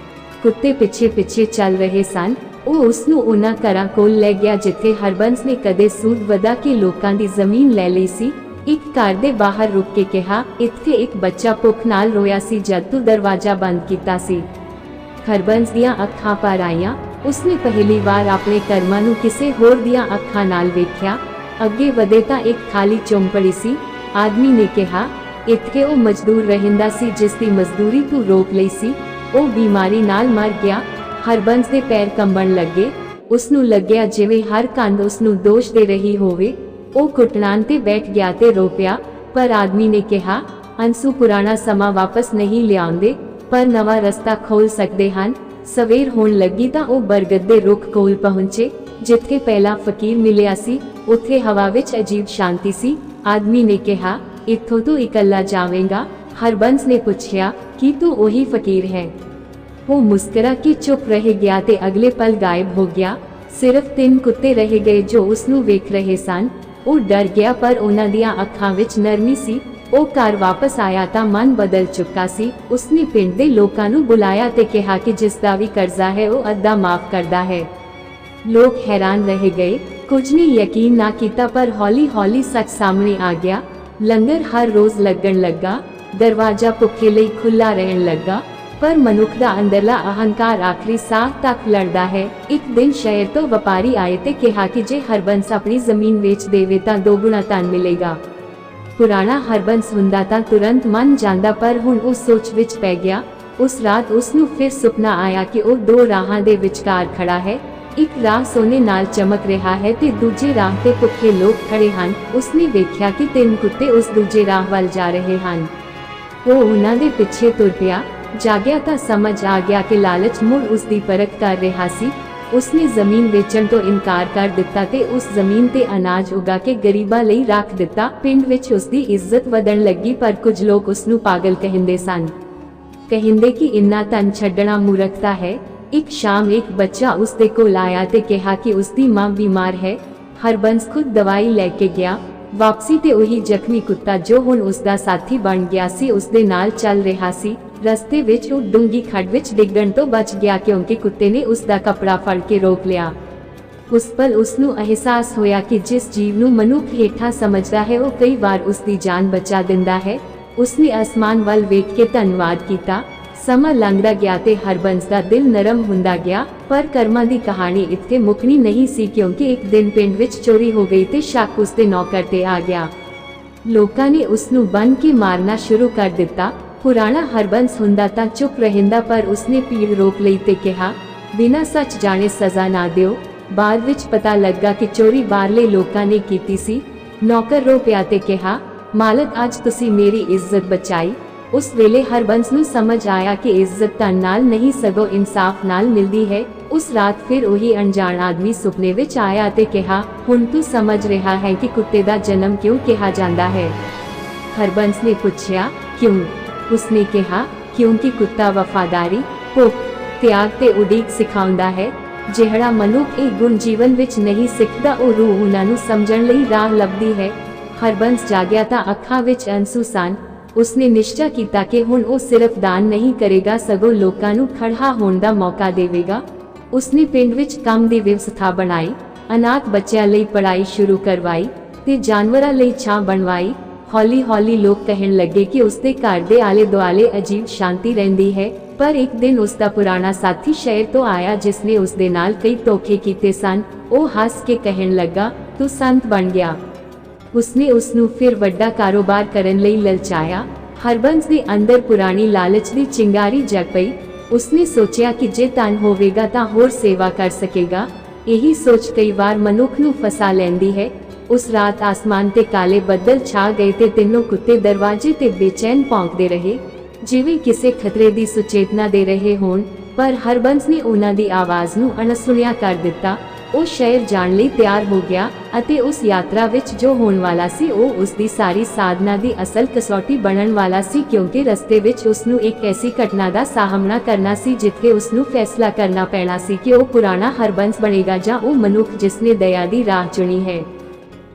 ਕੁੱਤੇ ਪਿੱਛੇ ਚੱਲ ਰਹੇ ਸਨ। ਉਹ ਉਸਨੂੰ ਉਹਨਾਂ ਘਰਾਂ ਕੋਲ ਲੈ ਗਿਆ ਜਿੱਥੇ ਹਰਬੰਸ ਨੇ ਕਦੇ ਸੂਦ ਵਧਾ ਕੇ ਲੋਕਾਂ ਦੀ ਜ਼ਮੀਨ ਲੈ ਲਈ ਸੀ। ਇੱਕ ਘਰ ਦੇ ਬਾਹਰ ਰੁਕ ਕੇ ਕਿਹਾ, ਇੱਥੇ ਇੱਕ ਬੱਚਾ ਭੁੱਖ ਨਾਲ ਰੋਇਆ ਸੀ ਜਦ ਤੂੰ ਦਰਵਾਜ਼ਾ ਬੰਦ ਕੀਤਾ ਸੀ। ਹਰਬੰਸ ਦੀਆਂ ਅੱਖਾਂ ਭਰ ਆਈਆਂ। ਉਸਨੇ ਪਹਿਲੀ ਵਾਰ ਆਪਣੇ ਕਰਮਾਂ ਨੂੰ ਕਿਸੇ ਹੋਰ ਦੀਆਂ ਅੱਖਾਂ ਨਾਲ ਵੇਖਿਆ। ਅੱਗੇ ਵਧੇ ਤਾਂ ਇੱਕ ਖਾਲੀ ਚੌਂਪੜੀ ਸੀ। ਆਦਮੀ ਨੇ ਕਿਹਾ, ਇੱਥੇ ਉਹ ਮਜ਼ਦੂਰ ਰਹਿੰਦਾ ਸੀ ਜਿਸ ਦੀ ਮਜ਼ਦੂਰੀ ਤੂੰ ਰੋਕ ਲਈ ਸੀ। ਉਹ ਬਿਮਾਰੀ ਨਾਲ ਮਰ ਗਿਆ। ਹਰਬੰਸ ਦੇ ਪੈਰ ਕੰਬਣ ਲੱਗੇ। ਉਸਨੂੰ ਲੱਗਿਆ ਜਿਵੇਂ ਹਰ ਕੰਧ ਉਸਨੂੰ ਦੋਸ਼ ਦੇ ਰਹੀ ਹੋਵੇ। ਉਹ ਘੁਟਨਾਨ ਤੇ ਬੈਠ ਗਿਆ ਤੇ ਰੋ ਪਿਆ। ਪਰ ਆਦਮੀ ਨੇ ਕਿਹਾ, ਅੰਸੂ ਪੁਰਾਣਾ ਸਮਾਂ ਵਾਪਸ ਨਹੀਂ ਲਿਆਉਂਦੇ, ਪਰ ਨਵਾਂ ਰਸਤਾ ਖੋਲ ਸਕਦੇ ਹਨ। ਸਵੇਰ ਹੋਣ ਲੱਗੀ ਤਾਂ ਉਹ ਬਰਗਦ ਦੇ ਰੁੱਖ ਕੋਲ ਪਹੁੰਚੇ ਜਿੱਥੇ ਪਹਿਲਾਂ ਫਕੀਰ ਮਿਲਿਆ ਸੀ। ਉੱਥੇ ਹਵਾ ਵਿੱਚ ਅਜੀਬ ਸ਼ਾਂਤੀ ਸੀ। ਆਦਮੀ ਨੇ ਕਿਹਾ, ਇੱਥੋਂ ਤੂੰ ਇਕੱਲਾ ਜਾਵੇਂਗਾ? ਹਰਬੰਸ ਨੇ ਪੁੱਛਿਆ, ਕੀ ਤੂੰ ਉਹੀ ਫਕੀਰ ਹੈ? ਉਹ ਮੁਸਕਰਾ ਕੇ ਚੁੱਪ ਰਹਿ ਗਿਆ ਤੇ ਅਗਲੇ ਪਲ ਗਾਇਬ ਹੋ ਗਿਆ। ਸਿਰਫ 3 ਕੁੱਤੇ ਰਹਿ ਗਏ ਜੋ ਉਸਨੂੰ ਵੇਖ ਰਹੇ ਸਨ। ਉਹ ਡਰ ਗਿਆ ਪਰ ਉਹਨਾਂ ਦੀਆਂ ਅੱਖਾਂ ਵਿੱਚ ਨਰਮੀ ਸੀ। ਉਹ ਘਰ ਵਾਪਸ ਆਇਆ ਤਾਂ ਮਨ ਬਦਲ ਚੁੱਕਾ ਸੀ। ਉਸਨੇ ਪਿੰਡ ਦੇ ਲੋਕਾਂ ਨੂੰ ਬੁਲਾਇਆ ਤੇ ਕਿਹਾ ਕਿ ਜਿਸ ਦਾ ਵੀ ਕਰਜ਼ਾ ਹੈ ਉਹ ਅੱਧਾ ਮਾਫ ਕਰਦਾ ਹੈ। ਲੋਕ ਹੈਰਾਨ ਰਹਿ ਗਏ, ਕੁਝ ਨੇ ਯਕੀਨ ਨਾ ਕੀਤਾ, ਪਰ ਹੌਲੀ ਹੌਲੀ ਸੱਚ ਸਾਹਮਣੇ ਆ ਗਿਆ। ਲੰਗਰ ਹਰ ਰੋਜ਼ ਲੱਗਣ ਲੱਗਾ, ਦਰਵਾਜ਼ਾ ਭੁੱਖੇ ਲਈ ਖੁੱਲਾ ਰਹਿਣ ਲੱਗਾ, ਪਰ ਮਨੁੱਖ ਦਾ ਅੰਦਰਲਾ ਅਹੰਕਾਰ ਆਖਰੀ ਸਾਹ ਤੱਕ ਲੜਦਾ ਹੈ। ਇੱਕ ਦਿਨ ਸ਼ਹਿਰ ਤੋਂ ਵਪਾਰੀ ਆਏ ਤੇ ਕਿਹਾ ਕਿ ਜੇ ਹਰਬੰਸ ਆਪਣੀ ਜ਼ਮੀਨ ਵੇਚ ਦੇਵੇ ਤਾਂ ਦੋਗੁਣਾ ਧਨ ਮਿਲੇਗਾ। ਪੁਰਾਣਾ ਹਰਬੰਸ ਹੁੰਦਾ ਤਾਂ ਤੁਰੰਤ ਮੰਨ ਜਾਂਦਾ, ਪਰ ਹੁਣ ਉਹ ਸੋਚ ਵਿੱਚ ਪੈ ਗਿਆ। ਉਸ ਰਾਤ ਉਸ ਨੂੰ ਫਿਰ ਸੁਪਨਾ ਆਇਆ ਕਿ ਉਹ ਦੋ ਰਾਹਾਂ ਦੇ ਵਿਚਕਾਰ ਖੜਾ ਹੈ। ਇੱਕ ਰਾਹ ਸੋਨੇ ਨਾਲ ਚਮਕ ਰਿਹਾ ਹੈ ਤੇ ਦੂਜੇ ਰਾਹ ਤੇ ਭੁੱਖੇ ਲੋਕ ਖੜੇ ਹਨ। ਉਸਨੇ ਵੇਖਿਆ ਕਿ 3 ਕੁੱਤੇ ਉਸ ਦੂਜੇ ਰਾਹ ਵੱਲ ਜਾ ਰਹੇ ਹਨ। ਉਹ ਉਹਨਾਂ ਦੇ ਪਿੱਛੇ ਤੁਰ ਪਿਆ। ਜਾਗਿਆ ਤਾਂ ਸਮਝ ਆ ਗਿਆ ਕਿ ਲਾਲਚ ਮੁੜ ਉਸ ਦੀ ਪਰਖ ਕਰ ਰਿਹਾ ਸੀ। ਉਸਨੇ ਜ਼ਮੀਨ ਵੇਚਣ ਤੋਂ ਇਨਕਾਰ ਕਰ ਦਿੱਤਾ ਤੇ ਉਸ ਜ਼ਮੀਨ ਤੇ ਅਨਾਜ ਉਗਾ ਕੇ ਗਰੀਬਾਂ ਲਈ ਰੱਖ ਦਿੱਤਾ। ਪਿੰਡ ਵਿੱਚ ਉਸ ਦੀ ਇੱਜ਼ਤ ਵਧਣ ਲੱਗੀ, ਪਰ ਕੁਝ ਲੋਕ ਉਸ ਨੂੰ ਪਾਗਲ ਕਹਿੰਦੇ ਸਨ। ਕਹਿੰਦੇ ਕਿ ਇੰਨਾ ਧਨ ਛੱਡਣਾ ਮੂਰਖਤਾ ਹੈ। ਇੱਕ ਸ਼ਾਮ ਇੱਕ ਬੱਚਾ ਉਸ ਦੇ ਕੋਲ ਆਇਆ ਤੇ ਕਿਹਾ ਕਿ ਉਸ ਦੀ ਮਾਂ ਬਿਮਾਰ ਹੈ। ਹਰਬੰਸ ਖੁਦ ਦਵਾਈ ਲੈ ਕੇ ਗਿਆ। ਵਾਪਸੀ ਤੇ ਉਹੀ ਜ਼ਖਮੀ ਕੁੱਤਾ ਜੋ ਹੁਣ ਉਸ ਦਾ ਸਾਥੀ ਬਣ ਗਿਆ ਸੀ, ਉਸ ਦੇ ਨਾਲ ਚੱਲ ਰਿਹਾ ਸੀ। ਰਸਤੇ ਵਿੱਚ ਉਹ ਡੂੰਗੀ ਖੱਡ ਵਿੱਚ ਡਿੱਗਣ ਤੋਂ ਬਚ ਗਿਆ, ਕਿਉਂਕਿ ਕੁੱਤੇ ਨੇ ਉਸ ਦਾ ਕੱਪੜਾ ਫੜ ਕੇ ਰੋਕ ਲਿਆ। ਉਸ ਪਲ ਉਸ ਨੂੰ ਅਹਿਸਾਸ ਹੋਇਆ ਕਿ ਜਿਸ ਜੀਵ ਨੂੰ ਮਨੁੱਖ ਹੇਠਾਂ ਸਮਝਦਾ ਹੈ ਉਹ ਕਈ ਵਾਰ ਉਸ ਦੀ ਜਾਨ ਬਚਾ ਦਿੰਦਾ ਹੈ। ਉਸਨੇ ਅਸਮਾਨ ਵੱਲ ਵੇਖ ਕੇ ਧੰਨਵਾਦ ਕੀਤਾ। ਸਮਾਂ ਲੰਘਦਾ ਗਿਆ ਤੇ ਹਰਬੰਸ ਦਾ ਦਿਲ ਨਰਮ ਹੁੰਦਾ ਗਿਆ। ਪਰ ਕਰਮਾਂ ਦੀ ਕਹਾਣੀ ਇੱਥੇ ਮੁੱਕਣੀ ਨਹੀਂ ਸੀ, ਕਿਉਂਕਿ ਇੱਕ ਦਿਨ ਪਿੰਡ ਵਿੱਚ ਚੋਰੀ ਹੋ ਗਈ ਤੇ ਸ਼ੱਕ ਉਸ ਦੇ ਨੌਕਰ ਤੇ ਆ ਗਿਆ। ਲੋਕਾਂ ਨੇ ਉਸ ਨੂੰ ਬੰਨ੍ਹ ਕੇ ਮਾਰਨਾ ਸ਼ੁਰੂ ਕਰ ਦਿੱਤਾ। ਪੁਰਾਣਾ ਹਰਬੰਸ ਹੁੰਦਾ ਤਾਂ ਚੁੱਪ ਰਹਿੰਦਾ, ਪਰ ਉਸਨੇ ਪੀੜ ਰੋਕ ਲਈ ਤੇ ਕਿਹਾ, ਬਿਨਾਂ ਸੱਚ ਜਾਣੇ ਸਜ਼ਾ ਨਾ ਦਿਓ। ਬਾਅਦ ਵਿੱਚ ਪਤਾ ਲੱਗਾ ਕਿ ਚੋਰੀ ਬਾਹਰਲੇ ਲੋਕਾਂ ਨੇ ਕੀਤੀ ਸੀ। ਨੌਕਰ ਰੋ ਪਿਆ ਤੇ ਕਿਹਾ, ਮਾਲਕ ਅੱਜ ਤੁਸੀਂ ਮੇਰੀ ਇੱਜ਼ਤ ਬਚਾਈ। ਉਸ ਵੇਲੇ ਹਰਬੰਸ ਨੂੰ ਸਮਝ ਆਇਆ ਕਿ ਇੱਜ਼ਤ ਧਨ ਨਾਲ ਨਹੀਂ ਸਗੋਂ ਇਨਸਾਫ ਨਾਲ ਮਿਲਦੀ ਹੈ। ਉਸ ਰਾਤ ਫਿਰ ਉਹੀ ਅਣਜਾਣ ਆਦਮੀ ਸੁਪਨੇ ਵਿੱਚ ਆਇਆ ਤੇ ਕਿਹਾ, ਹੁਣ ਤੂੰ ਸਮਝ ਰਿਹਾ ਹੈ ਕਿ ਕੁੱਤੇ ਦਾ ਜਨਮ ਕਿਉਂ ਕਿਹਾ ਜਾਂਦਾ ਹੈ। ਹਰਬੰਸ ਨੇ ਪੁੱਛਿਆ, ਕਿਉਂ? ਉਸਨੇ ਕਿਹਾ, ਕਿਉਂਕਿ ਕੁੱਤਾ ਵਫਾਦਾਰੀ, ਭੁੱਖ, ਤਿਆਗ ਤੇ ਉਡੀਕ ਸਿਖਾਉਂਦਾ ਹੈ। ਜਿਹੜਾ ਮਨੁੱਖ ਇਹ ਗੁਣ ਜੀਵਨ ਵਿੱਚ ਨਹੀਂ ਸਿੱਖਦਾ, ਉਹ ਰੂਹ ਉਹਨਾਂ ਨੂੰ ਸਮਝਣ ਲਈ ਰਾਹ ਲੱਭਦੀ ਹੈ। ਹਰਬੰਸ ਜਾਗਿਆ ਤਾਂ ਅੱਖਾਂ ਵਿੱਚ ਅੰਸੂ ਸਨ। ਉਸਨੇ ਨਿਸ਼ਚਾ ਕੀਤਾ ਕਿ ਹੁਣ ਉਹ ਸਿਰਫ ਦਾਨ ਨਹੀਂ ਕਰੇਗਾ, ਸਗੋਂ ਲੋਕਾਂ ਨੂੰ ਖੜਾ ਹੋਣ ਦਾ ਮੌਕਾ ਦੇਵੇਗਾ। ਉਸਨੇ ਪਿੰਡ ਵਿੱਚ ਕੰਮ ਦੀ ਵਿਵਸਥਾ ਬਣਾਈ, ਅਨਾਥ ਬੱਚਿਆਂ ਲਈ ਪੜ੍ਹਾਈ ਸ਼ੁਰੂ ਕਰਵਾਈ ਤੇ ਜਾਨਵਰਾਂ ਲਈ ਛਾਂ ਬਣਵਾਈ। ਹੌਲੀ ਹੌਲੀ ਲੋਕ ਕਹਿਣ ਲੱਗੇ ਕਿ ਉਸਦੇ ਘਰ ਦੇ ਆਲੇ ਦੁਆਲੇ ਅਜੀਬ ਸ਼ਾਂਤੀ ਰਹਿੰਦੀ ਹੈ। ਪਰ ਇੱਕ ਦਿਨ ਉਸਦਾ ਪੁਰਾਣਾ ਸਾਥੀ ਸ਼ਹਿਰ ਤੋਂ ਆਇਆ, ਜਿਸਨੇ ਉਸਦੇ ਨਾਲ ਕਈ ਧੋਖੇ ਕੀਤੇ ਸਨ। ਉਹ ਹੱਸ ਕੇ ਕਹਿਣ ਲੱਗਾ, ਤੂੰ ਸੰਤ ਬਣ ਗਿਆ। ਉਸਨੇ ਉਸ ਨੂੰ ਫਿਰ ਵੱਡਾ ਕਾਰੋਬਾਰ ਕਰਨ ਲਈ ਲਲਚਾਇਆ। ਹਰਬੰਸ ਦੇ ਅੰਦਰ ਪੁਰਾਣੀ ਲਾਲਚ ਦੀ ਚਿੰਗਾਰੀ ਜਗ ਪਈ। ਉਸਨੇ ਸੋਚਿਆ ਕਿ ਜੇ ਧਨ ਹੋਵੇਗਾ ਤਾਂ ਹੋਰ ਸੇਵਾ ਕਰ ਸਕੇਗਾ। ਇਹੀ ਸੋਚ ਕਈ ਵਾਰ ਮਨੁੱਖ ਨੂੰ ਫਸਾ ਲੈਂਦੀ ਹੈ। ਉਸ ਰਾਤ ਆਸਮਾਨ ਤੇ ਕਾਲੇ ਬੱਦਲ ਛਾ ਗਏ ਤੇ ਤਿੰਨੋਂ ਕੁੱਤੇ ਦਰਵਾਜ਼ੇ ਤੇ ਬੇਚੈਨ ਭੌਂਕਦੇ ਰਹੇ, ਜਿਵੇਂ ਕਿਸੇ ਖਤਰੇ ਦੀ ਸੁਚੇਤਨਾ ਦੇ ਰਹੇ ਹੋਣ। ਪਰ ਹਰਬੰਸ ਨੇ ਉਹਨਾਂ ਦੀ ਆਵਾਜ਼ ਨੂੰ ਅਣਸੁਣਿਆ ਕਰ ਦਿੱਤਾ। ਉਹ ਸ਼ਹਿਰ ਜਾਣ ਲਈ ਤਿਆਰ ਹੋ ਗਿਆ ਅਤੇ ਉਸ ਯਾਤਰਾ ਵਿੱਚ ਜੋ ਹੋਣ ਵਾਲਾ ਸੀ ਉਹ ਉਸ ਦੀ ਸਾਰੀ ਸਾਧਨਾ ਦੀ ਅਸਲ ਕਸੌਟੀ ਬਣਨ ਵਾਲਾ ਸੀ, ਕਿਉਂਕਿ ਰਸਤੇ ਵਿੱਚ ਉਸ ਨੂੰ ਇੱਕ ਐਸੀ ਘਟਨਾ ਦਾ ਸਾਹਮਣਾ ਕਰਨਾ ਸੀ ਜਿੱਥੇ ਉਸ ਨੂੰ ਫੈਸਲਾ ਕਰਨਾ ਪੈਣਾ ਸੀ ਕਿ ਉਹ ਪੁਰਾਣਾ ਹਰਬੰਸ ਬਣੇਗਾ ਜਾਂ ਉਹ ਮਨੁੱਖ ਜਿਸਨੇ ਦਇਆ ਦੀ ਰਾਹ ਚੁਣੀ ਹੈ।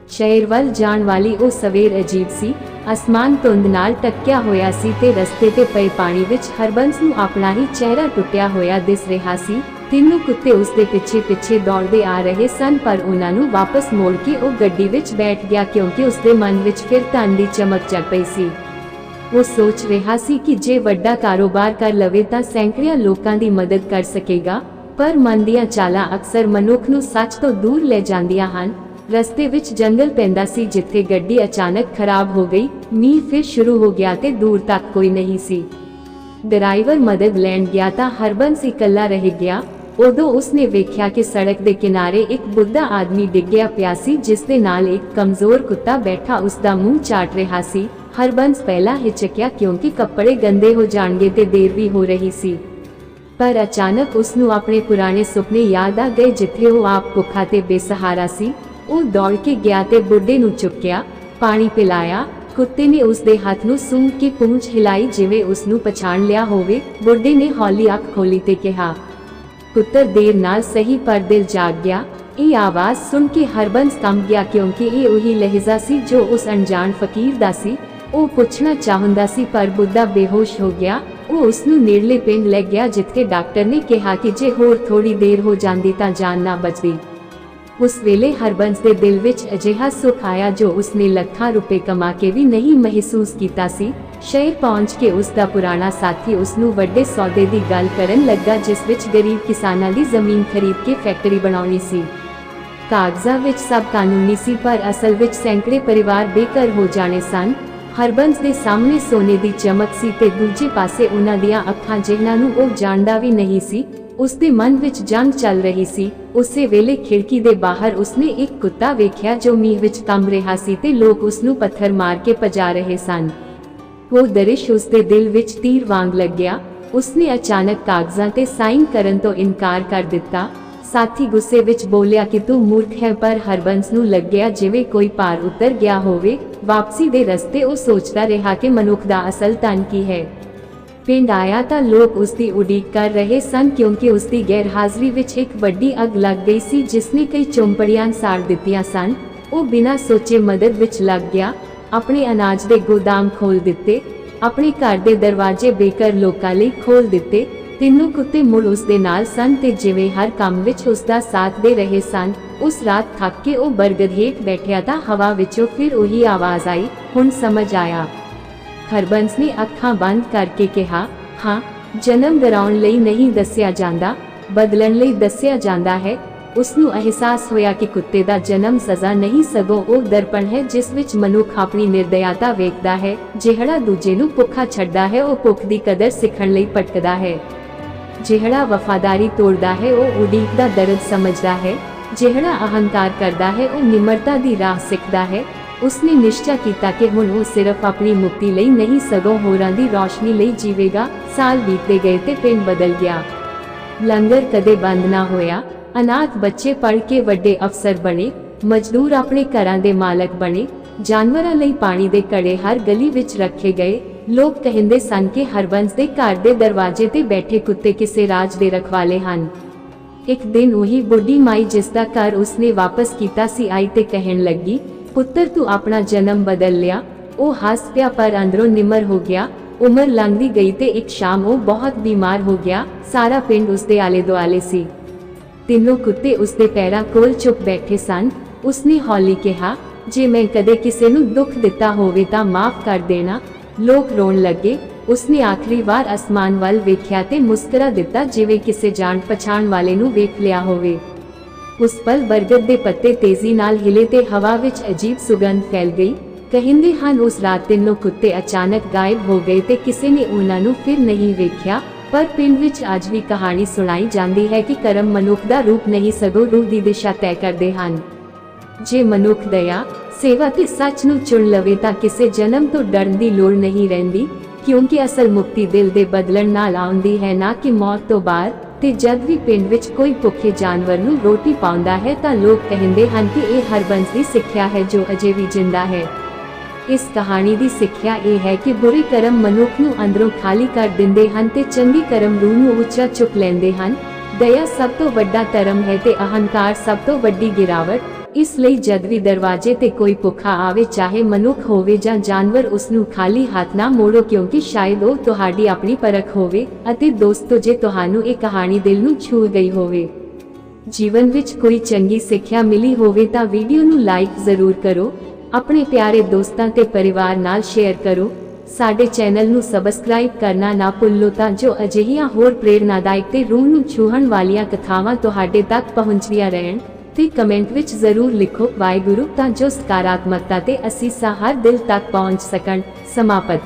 ਸ਼ਹਿਰ ਵੱਲ ਜਾਣ ਵਾਲੀ ਉਹ ਸਵੇਰ ਅਜੀਬ ਸੀ। ਅਸਮਾਨ ਧੁੰਦ ਨਾਲ ਢੱਕਿਆ ਹੋਇਆ ਸੀ ਤੇ ਰਸਤੇ ਤੇ ਪਏ ਪਾਣੀ ਵਿੱਚ ਹਰਬੰਸ ਨੂੰ ਆਪਣਾ ਹੀ ਚਿਹਰਾ ਟੁੱਟਿਆ ਹੋਇਆ ਦਿਸ ਰਿਹਾ ਸੀ। ਤਿੰਨੋਂ ਕੁੱਤੇ ਉਸ ਦੇ ਪਿੱਛੇ ਪਿੱਛੇ ਦੌੜਦੇ ਆ ਰਹੇ ਸਨ, ਪਰ ਉਹਨਾਂ ਨੂੰ ਵਾਪਸ ਮੋੜ ਕੇ ਉਹ ਗੱਡੀ ਵਿੱਚ ਬੈਠ ਗਿਆ, ਕਿਉਂਕਿ ਉਸ ਦੇ ਮਨ ਵਿੱਚ ਫਿਰ ਧਨ ਦੀ ਚਮਕ ਜਗ ਪਈ ਸੀ। ਉਹ ਸੋਚ ਰਿਹਾ ਸੀ ਕਿ ਜੇ ਵੱਡਾ ਕਾਰੋਬਾਰ ਕਰ ਲਵੇ ਤਾਂ ਸੈਂਕੜਿਆਂ ਲੋਕਾਂ ਦੀ ਮਦਦ ਕਰ ਸਕੇਗਾ। ਪਰ ਮਨ ਦੀਆਂ ਚਾਲਾਂ ਅਕਸਰ ਮਨੁੱਖ ਨੂੰ ਸੱਚ ਤੋਂ ਦੂਰ ਲੈ ਜਾਂਦੀਆਂ ਹਨ। ਰਸਤੇ ਵਿੱਚ ਜੰਗਲ ਪੈਂਦਾ ਸੀ, ਜਿੱਥੇ ਗੱਡੀ ਅਚਾਨਕ ਖਰਾਬ ਹੋ ਗਈ। ਮੀਂਹ ਫਿਰ ਸ਼ੁਰੂ ਹੋ ਗਿਆ ਤੇ ਦੂਰ ਤੱਕ ਕੋਈ ਨਹੀਂ ਸੀ। ਡਰਾਈਵਰ ਮਦਦ ਲੈਣ ਗਿਆ ਤਾਂ ਹਰਬੰਸ ਇਕੱਲਾ ਰਹਿ ਗਿਆ। ਉਦੋਂ ਉਸਨੇ ਵੇਖਿਆ ਕਿ ਸੜਕ ਦੇ ਕਿਨਾਰੇ ਇੱਕ ਬੁੱਢਾ ਆਦਮੀ ਡਿੱਗਿਆ ਪਿਆ ਸੀ, ਜਿਸ ਦੇ ਨਾਲ ਇੱਕ ਕਮਜ਼ੋਰ ਕੁੱਤਾ ਬੈਠਾ ਉਸ ਦਾ ਮੂੰਹ ਚਾਟ ਰਿਹਾ ਸੀ। ਹਰਬੰਸ ਪਹਿਲਾਂ ਹਿਚਕਿਆ, ਕਿਉਂਕਿ ਕੱਪੜੇ ਗੰਦੇ ਹੋ ਜਾਣਗੇ ਤੇ ਦੇਰ ਵੀ ਹੋ ਰਹੀ ਸੀ। ਪਰ ਅਚਾਨਕ ਉਸ ਨੂੰ ਆਪਣੇ ਪੁਰਾਣੇ ਸੁਪਨੇ ਯਾਦ ਆ ਗਏ, ਜਿੱਥੇ ਉਹ ਆਪ ਭੁੱਖਾ ਤੇ ਬੇਸਹਾਰਾ ਸੀ। ਉਹ ਦੌੜ ਕੇ ਗਿਆ ਤੇ ਬੁੱਢੇ ਨੂੰ ਚੁੱਕਿਆ, ਪਾਣੀ ਪਿਲਾਇਆ। ਕੁੱਤੇ ਨੇ ਉਸ ਦੇ ਹੱਥ ਨੂੰ ਸੁੰਘ ਕੇ ਪੂੰਛ ਹਿਲਾਈ, ਜਿਵੇਂ ਉਸ ਨੂੰ ਪਛਾਣ ਲਿਆ ਹੋਵੇ। ਬੁੱਢੇ ਨੇ ਹੌਲੀ ਅੱਖ ਖੋਲੀ ਤੇ ਕਿਹਾ, ਪੁੱਤਰ, ਦੇਰ ਨਾਲ ਸਹੀ ਪਰ ਦਿਲ ਜਾਗ ਗਿਆ। ਇਹ ਆਵਾਜ਼ ਸੁਣ ਕੇ ਹਰਬੰਸ ਕੰਬ ਗਿਆ, ਕਿਉਂਕਿ ਇਹ ਉਹੀ ਲਹਿਜ਼ਾ ਸੀ ਜੋ ਉਸ ਅਣਜਾਣ ਫਕੀਰ ਦਾ ਸੀ। ਉਹ ਪੁੱਛਣਾ ਚਾਹੁੰਦਾ ਸੀ ਪਰ ਬੁੱਢਾ ਬੇਹੋਸ਼ ਹੋ ਗਿਆ। ਉਹ ਉਸ ਨੂੰ ਨੇੜਲੇ ਪਿੰਡ ਲੈ ਗਿਆ ਜਿੱਥੇ ਡਾਕਟਰ ਨੇ ਕਿਹਾ ਕਿ ਜੇ ਹੋਰ ਥੋੜੀ ਦੇਰ ਹੋ ਜਾਂਦੀ ਤਾਂ ਜਾਨ ਨਾ ਬਚਦੀ। ਉਸ ਵੇਲੇ ਹਰਬੰਸ ਦੇ ਦਿਲ ਵਿੱਚ ਅਜਿਹਾ ਸੁੱਖ ਆਇਆ ਜੋ ਉਸਨੇ ਲੱਖਾਂ ਰੁਪਏ ਕਮਾ ਕੇ ਵੀ ਨਹੀਂ ਮਹਿਸੂਸ ਕੀਤਾ ਸੀ। ਸ਼ਹਿਰ ਪਹੁੰਚ ਕੇ ਉਸ ਦਾ ਪੁਰਾਣਾ ਸਾਥੀ ਉਸ ਨੂੰ ਵੱਡੇ ਸੌਦੇ ਦੀ ਗੱਲ ਕਰਨ ਲੱਗਾ ਜਿਸ ਵਿੱਚ ਗਰੀਬ ਕਿਸਾਨਾਂ ਦੀ ਜ਼ਮੀਨ ਖਰੀਦ ਕੇ ਫੈਕਟਰੀ ਬਣਾਉਣੀ ਸੀ। ਕਾਗਜ਼ਾਂ ਵਿੱਚ ਸਭ ਕਾਨੂੰਨੀ ਸੀ ਪਰ ਅਸਲ ਵਿੱਚ ਸੈਂਕੜੇ ਪਰਿਵਾਰ ਬੇਘਰ ਹੋ ਜਾਣੇ ਸਨ। ਹਰਬੰਸ ਦੇ ਸਾਹਮਣੇ ਸੋਨੇ ਦੀ ਚਮਕ ਸੀ ਤੇ ਦੂਜੇ ਪਾਸੇ ਉਹਨਾਂ ਦੀਆਂ ਅੱਖਾਂ ਜਿਨ੍ਹਾਂ ਨੂੰ ਉਹ ਜਾਣਦਾ ਵੀ ਨਹੀਂ ਸੀ। ਉਸਦੇ ਮਨ ਵਿੱਚ ਜੰਗ ਚੱਲ ਰਹੀ ਸੀ। ਉਸੇ ਵੇਲੇ ਖਿੜਕੀ ਦੇ ਬਾਹਰ ਉਸਨੇ ਇੱਕ ਕੁੱਤਾ ਵੇਖਿਆ ਜੋ ਮੀਂਹ ਵਿੱਚ ਕੰਬ ਰਿਹਾ ਸੀ ਤੇ ਲੋਕ ਉਸ ਨੂੰ ਪੱਥਰ ਮਾਰ ਕੇ ਭਜਾ ਰਹੇ ਸਨ। ਉਹ ਦਰਿਸ਼ ਉਸਦੇ ਦਿਲ ਵਿੱਚ ਤੀਰ ਵਾਂਗ ਲੱਗਿਆ। ਉਸਨੇ ਅਚਾਨਕ ਕਾਗਜ਼ਾਂ ਤੇ ਸਾਈਨ ਕਰਨ ਤੋਂ ਇਨਕਾਰ ਕਰ ਦਿੱਤਾ। ਸਾਥੀ ਗੁੱਸੇ ਵਿੱਚ ਬੋਲਿਆ ਕਿ ਤੂੰ ਮੂਰਖ ਹੈ ਪਰ ਹਰਬੰਸ ਨੂੰ ਲੱਗਿਆ ਜਿਵੇਂ ਕੋਈ ਭਾਰ ਉਤਰ ਗਿਆ ਹੋਵੇ। ਵਾਪਸੀ ਦੇ ਰਸਤੇ ਉਹ ਸੋਚਦਾ ਰਿਹਾ ਕਿ ਮਨੁੱਖ ਦਾ ਅਸਲ ਧਨ ਕੀ ਹੈ। ਪਿੰਡ ਆਇਆ ਤਾਂ ਲੋਕ ਉਸਦੀ ਉਡੀਕ ਕਰ ਰਹੇ ਸਨ ਕਿਉਂਕਿ ਉਸਦੀ ਗੈਰ ਹਾਜ਼ਰੀ ਵਿੱਚ ਇੱਕ ਵੱਡੀ ਅੱਗ ਲੱਗ ਗਈ ਸੀ ਜਿਸਨੇ ਕਈ ਝੌਂਪੜੀਆਂ ਸਾੜ ਦਿੱਤੀਆਂ ਸਨ। ਉਹ ਬਿਨਾਂ ਸੋਚੇ ਮਦਦ ਵਿੱਚ ਲੱਗ ਗਿਆ। ਆਪਣੇ ਅਨਾਜ ਦੇ ਗੋਦਾਮ ਖੋਲ ਦਿੱਤੇ, ਆਪਣੇ ਘਰ ਦੇ ਦਰਵਾਜ਼ੇ ਬੇਘਰ ਲੋਕਾਂ ਲਈ ਖੋਲ ਦਿੱਤੇ। ਤਿੰਨੋਂ ਕੁੱਤੇ ਮੁੜ ਉਸਦੇ ਨਾਲ ਸਨ ਤੇ ਜਿਵੇਂ ਹਰ ਕੰਮ ਵਿੱਚ ਉਸਦਾ ਸਾਥ ਦੇ ਰਹੇ ਸਨ। ਉਸ ਰਾਤ ਥੱਕ ਕੇ ਉਹ ਬਰਗਦ ਹੇਠ ਬੈਠਿਆ ਤਾਂ ਹਵਾ ਵਿੱਚੋਂ ਫਿਰ ਉਹੀ ਆਵਾਜ਼ ਆਈ, ਹੁਣ ਸਮਝ ਆਇਆ। ਹਰਬੰਸ ਨੇ ਅੱਖਾਂ ਬੰਦ ਕਰਕੇ ਕਿਹਾ, ਹਾਂ, ਜਨਮ ਦਰਾਉਣ ਲਈ ਨਹੀਂ ਦੱਸਿਆ ਜਾਂਦਾ, ਬਦਲਣ ਲਈ ਦੱਸਿਆ ਜਾਂਦਾ ਹੈ। ਉਸ ਨੂੰ ਅਹਿਸਾਸ ਹੋਇਆ ਕਿ ਕੁੱਤੇ ਦਾ ਜਨਮ ਸਜ਼ਾ ਨਹੀਂ ਸਗੋਂ ਉਹ ਦਰਪਣ ਹੈ ਜਿਸ ਵਿੱਚ ਮਨੁੱਖ ਆਪਣੀ ਨਿਰਦਇਤਾ ਵੇਖਦਾ ਹੈ। ਜਿਹੜਾ ਦੂਜੇ ਨੂੰ ਭੁੱਖਾ ਛੱਡਦਾ ਹੈ ਉਹ ਭੁੱਖ ਦੀ ਕਦਰ ਸਿੱਖਣ ਲਈ ਭਟਕਦਾ ਹੈ। ਜਿਹੜਾ ਵਫਾਦਾਰੀ ਤੋੜਦਾ ਹੈ ਉਹ ਉਡੀਕ ਦਾ ਦਰਦ ਸਮਝਦਾ ਹੈ। ਜਿਹੜਾ ਅਹੰਕਾਰ ਕਰਦਾ ਹੈ ਉਹ ਨਿਮਰਤਾ ਦੀ ਰਾਹ ਸਿੱਖਦਾ ਹੈ। ਉਸਨੇ ਨਿਸ਼ਚਾ ਕੀਤਾ ਕਿ ਹੁਣ ਉਹ ਸਿਰਫ ਆਪਣੀ ਮੁਕਤੀ ਲਈ ਨਹੀਂ ਸਗੋਂ ਹੋਰਾਂ ਦੀ ਰੌਸ਼ਨੀ ਲਈ ਜੀਵੇਗਾ। ਸਾਲ ਬੀਤਦੇ ਗਏ ਤੇ ਪਿੰਡ ਬਦਲ ਗਿਆ। ਲੰਗਰ ਕਦੇ ਬੰਦ ਨਾ ਹੋਇਆ। ਅਨਾਥ ਬੱਚੇ ਪੜ੍ਹ ਕੇ ਵੱਡੇ ਅਫਸਰ ਬਣੇ, ਮਜ਼ਦੂਰ ਆਪਣੇ ਘਰਾਂ ਦੇ ਮਾਲਕ ਬਣੇ। ਜਾਨਵਰਾਂ ਲਈ ਪਾਣੀ ਦੇ ਘੜੇ ਹਰ ਗਲੀ ਵਿੱਚ ਰੱਖੇ ਗਏ। ਲੋਕ ਕਹਿੰਦੇ ਸਨ ਕਿ ਹਰਬੰਸ ਦੇ ਘਰ ਦੇ ਦਰਵਾਜ਼ੇ ਤੇ ਬੈਠੇ ਕੁੱਤੇ ਕਿਸੇ ਰਾਜ ਦੇ ਰਖਵਾਲੇ ਹਨ। ਇੱਕ ਦਿਨ ਉਹੀ ਬੁੱਢੀ ਮਾਈ ਜਿਸ ਦਾ ਘਰ ਉਸਨੇ ਵਾਪਸ ਕੀਤਾ ਸੀ ਆਈ ਤੇ ਕਹਿਣ ਲੱਗੀ, ਪੁੱਤਰ ਤੂੰ ਆਪਣਾ ਜਨਮ ਬਦਲ ਲਿਆ। ਉਹ ਹੱਸ ਪਿਆ ਪਰ ਅੰਦਰੋਂ ਨਿਮਰ ਹੋ ਗਿਆ। ਉਮਰ ਲੰਘਦੀ ਗਈ ਤੇ ਇੱਕ ਸ਼ਾਮ ਉਹ ਬਹੁਤ ਬਿਮਾਰ ਹੋ ਗਿਆ। ਸਾਰਾ ਪਿੰਡ ਉਸਦੇ ਆਲੇ ਦੁਆਲੇ ਸੀ। ਤਿੰਨੋਂ ਕੁੱਤੇ ਉਸਦੇ ਪੈਰਾਂ ਕੋਲ ਚੁੱਪ ਬੈਠੇ ਸਨ। ਉਸਨੇ ਹੌਲੀ ਕਿਹਾ, ਜੇ ਮੈਂ ਕਦੇ ਕਿਸੇ ਨੂੰ ਦੁੱਖ ਦਿੱਤਾ ਹੋਵੇ ਤਾਂ ਮਾਫ ਕਰ ਦੇਣਾ। ਲੋਕ ਰੋਣ ਲੱਗੇ। ਉਸਨੇ ਆਖਰੀ ਵਾਰ ਅਸਮਾਨ ਵੱਲ ਵੇਖਿਆ ਤੇ ਮੁਸਕਰਾ ਦਿੱਤਾ ਜਿਵੇਂ ਕਿਸੇ ਜਾਣ ਪਛਾਣ ਵਾਲੇ ਨੂੰ ਵੇਖ ਲਿਆ ਹੋਵੇ। ਉਸ ਪਲ ਬਰਗਦ ਦੇ ਪੱਤੇ ਤੇਜ਼ੀ ਨਾਲ ਹਿਲੇ ਤੇ ਹਵਾ ਵਿੱਚ ਅਜੀਬ ਸੁਗੰਧ ਫੈਲ ਗਈ। ਕਹਿੰਦੇ ਹਨ ਉਸ ਰਾਤ ਤਿੰਨੋਂ ਕੁੱਤੇ ਅਚਾਨਕ ਗਾਇਬ ਹੋ ਗਏ ਤੇ ਕਿਸੇ ਨੇ ਉਹਨਾਂ ਨੂੰ ਫਿਰ ਨਹੀਂ ਵੇਖਿਆ। ਪਰ ਪਿੰਡ ਵਿੱਚ ਅੱਜ ਵੀ ਕਹਾਣੀ ਸੁਣਾਈ ਜਾਂਦੀ ਹੈ ਕਿ ਕਰਮ ਮਨੁੱਖ ਦਾ ਰੂਪ ਨਹੀਂ ਸਗੋਂ ਰੂਹ ਦੀ ਦਿਸ਼ਾ ਤੈਅ ਕਰਦੇ ਹਨ। ਜੇ ਮਨੁੱਖ ਦਇਆ, ਸੇਵਾ ਤੇ ਸੱਚ ਨੂੰ ਚੁਣ ਲਵੇ ਤਾਂ ਕਿਸੇ ਜਨਮ ਤੋਂ ਡਰਨ ਦੀ ਲੋੜ ਨਹੀਂ ਰਹਿੰਦੀ ਕਿਉਂਕਿ ਅਸਲ ਮੁਕਤੀ ਦਿਲ ਦੇ ਬਦਲਣ ਨਾਲ ਆਉਂਦੀ ਹੈ ਨਾ ਕਿ ਮੌਤ ਤੋਂ ਬਾਅਦ। ਤੇ ਜਦ ਵੀ ਪਿੰਡ ਵਿੱਚ ਕੋਈ ਭੁੱਖੇ ਜਾਨਵਰ ਨੂੰ ਰੋਟੀ ਪਾਉਂਦਾ ਹੈ ਤਾਂ ਲੋਕ ਕਹਿੰਦੇ ਹਨ ਕਿ ਇਹ ਹਰਬੰਸ ਦੀ ਸਿੱਖਿਆ ਹੈ ਜੋ ਅਜੇ ਵੀ ਜਿੰਦਾ ਹੈ। ਇਸ ਕਹਾਣੀ ਦੀ ਸਿੱਖਿਆ ਇਹ ਹੈ ਕਿ ਬੁਰੇ ਕਰਮ ਮਨੁੱਖ ਨੂੰ ਅੰਦਰੋਂ ਖਾਲੀ ਕਰ ਦਿੰਦੇ ਹਨ ਤੇ ਚੰਗੇ ਕਰਮ ਰੂਹ ਨੂੰ ਉੱਚਾ ਚੁੱਕ ਲੈਂਦੇ ਹਨ। ਦਇਆ ਸਭ ਤੋਂ ਵੱਡਾ ਧਰਮ ਹੈ ਤੇ ਅਹੰਕਾਰ ਸਭ ਤੋਂ ਵੱਡੀ ਗਿਰਾਵਟ। ਇਸ ਲਈ ਜਦ ਵੀ ਦਰਵਾਜ਼ੇ ਤੇ ਕੋਈ ਭੁੱਖਾ ਆਵੇ ਚਾਹੇ ਮਨੁੱਖ ਹੋਵੇ ਜਾਂ ਜਾਨਵਰ ਉਸ ਨੂੰ ਖਾਲੀ ਹੱਥ ਨਾ ਮੋੜੋ ਕਿਉਂਕਿ ਸ਼ਾਇਦ ਉਹ ਤੁਹਾਡੀ ਆਪਣੀ ਪਰਖ ਹੋਵੇ। ਅਤੇ ਦੋਸਤੋ ਜੇ ਤੁਹਾਨੂੰ ਇਹ ਕਹਾਣੀ ਦਿਲ ਨੂੰ ਛੂ ਗਈ ਹੋਵੇ, ਜੀਵਨ ਵਿੱਚ ਕੋਈ ਚੰਗੀ ਸਿੱਖਿਆ ਮਿਲੀ ਹੋਵੇ ਤਾਂ ਵੀਡੀਓ ਨੂੰ ਲਾਈਕ ਜ਼ਰੂਰ ਕਰੋ, ਆਪਣੇ ਪਿਆਰੇ ਦੋਸਤਾਂ ਤੇ ਪਰਿਵਾਰ ਨਾਲ ਸ਼ੇਅਰ ਕਰੋ। ਸਾਡੇ ਚੈਨਲ ਨੂੰ ਸਬਸਕ੍ਰਾਈਬ ਕਰਨਾ ਨਾ ਭੁੱਲੋ ਤਾਂ ਜੋ ਅਜਿਹੀਆਂ ਹੋਰ ਪ੍ਰੇਰਨਾਦਾਇਕ ਤੇ ਰੂਹ ਨੂੰ ਛੂਹਣ ਵਾਲੀਆਂ ਕਥਾਵਾਂ ਤੁਹਾਡੇ ਤੱਕ ਪਹੁੰਚਦੀਆਂ ਰਹਿਣ। ਤੇ ਕਮੈਂਟ ਵਿੱਚ ਜ਼ਰੂਰ ਲਿਖੋ ਵਾਹਿਗੁਰੂ ਤਾਂ ਜੋ ਸਕਾਰਾਤਮਕਤਾ ਤੇ ਅਸੀਸਾਂ ਹਰ ਦਿਲ ਤੱਕ ਪਹੁੰਚ ਸਕਣ। ਸਮਾਪਤ।